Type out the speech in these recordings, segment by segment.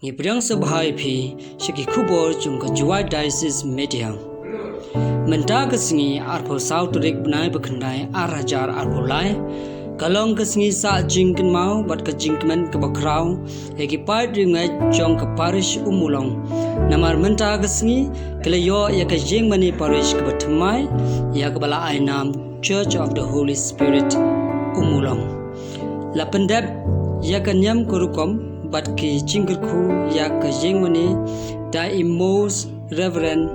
Ngibrang sabahai phi shiki khubor chung ka juai diocese media menta kasingi arpho sauturik benai bekhendai arajar arpho lai kalong kasingi sa jingken mau bat ka jingkmen ka bakrau eki pai ringai jong ka parish umulong namar menta kasingi kelayo ya ka jingmani parish ka batmai ya ka bala ainam Church of the Holy Spirit umulong la pendep ya ka nyam kurukom bat ki jingkerku ya ka jingmani da most Reverend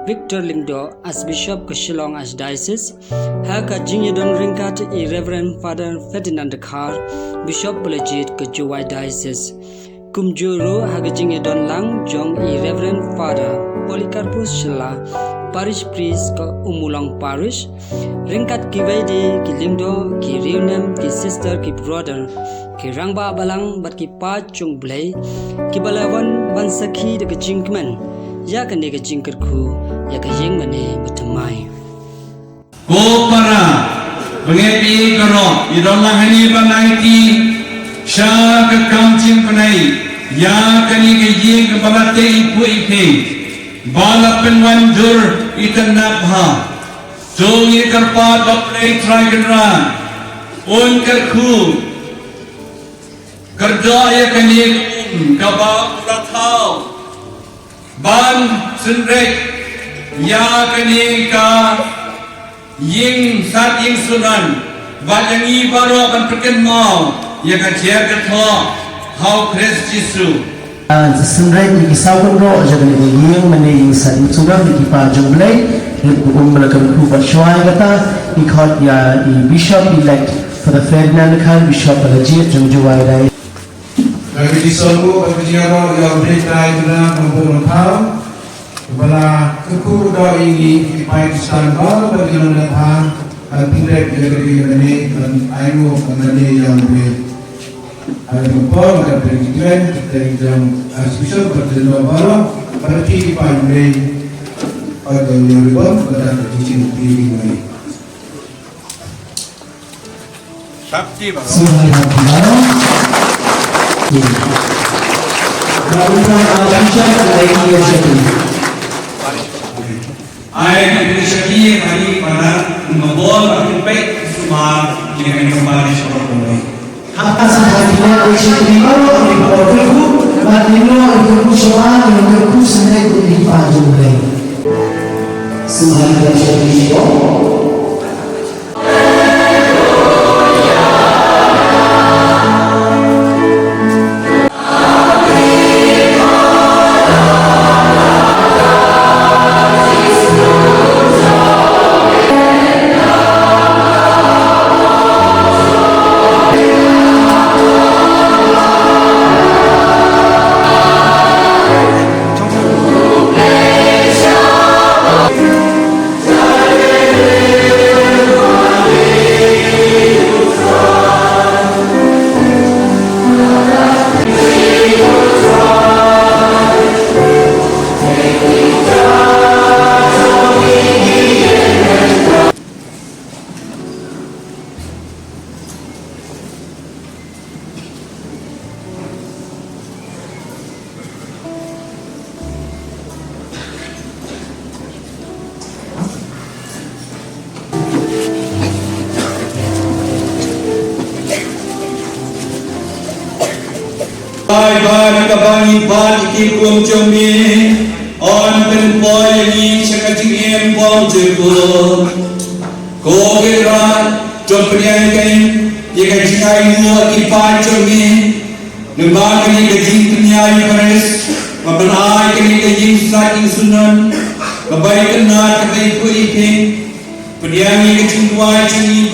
Victor Lingdo as Bishop ka Shillong as Diocese ha ka jingyadon ringkat I Reverend Father Ferdinand Khar Bishop Belajit ka Juwai Diocese kumjuro ha ka jingyadon lang jong I Reverend Father Polycarpus Shilla Parish Priest ka Umulong Parish ringkat ki waidi ki Lingdo ki Reunem ki sister ki brother ki rangba balang bat ki pa chung blai ki balawan bansakhi de ka jingkmen ya ka ne ka jingkerku ya ka jingmane batamai ko para bengepi karo idollah hani banaiti sha ka kamjing panai ya ka ni ka jing ka balate ipu ipe bala penwandur itanabha jongi karpa doplay trigonra on karku kerja ya ka ni kaba urathau ban senrek ya kani ka ying sat ying sunan bajangi baro kan perken mau ya ka cher ka tho how Christ Jesus senrek ni kisau ro jadi ying mane ying sat ying sunan di pa jonglei melakukan kubat syai kata ikut ya Bishop elect for the Ferdinand Khar Bishop Belajit Jongjuai Dai bagi disolu bagi jaro yang berita itu na membunuh tahu kepala kekur doa ini dipakai standar bagi mendatang tinggal di negeri dan ayu mengenai yang lebih adaempor ada pergian dari jam asbisol berjalan baru berarti dipakai pada yang lebih pada cincin diri ini. Sabti baru. Ai Indonesia hari pada membol akipek semar dengan kembali seorang apa sahaja Indonesia baru di bawahku batino aku semua dengan aku sendiri di pajungai semua Indonesia Bye kabangi ban ikikum chomi on pen boy ni chakajing em bom jeko ko geran chomprian kain ye ka jingai mu akipan chomi nemba kani ka jing punyai pares mabanai kani ka jing saking sunan kabai kana takai ku ikin punyai ka jing wai chingi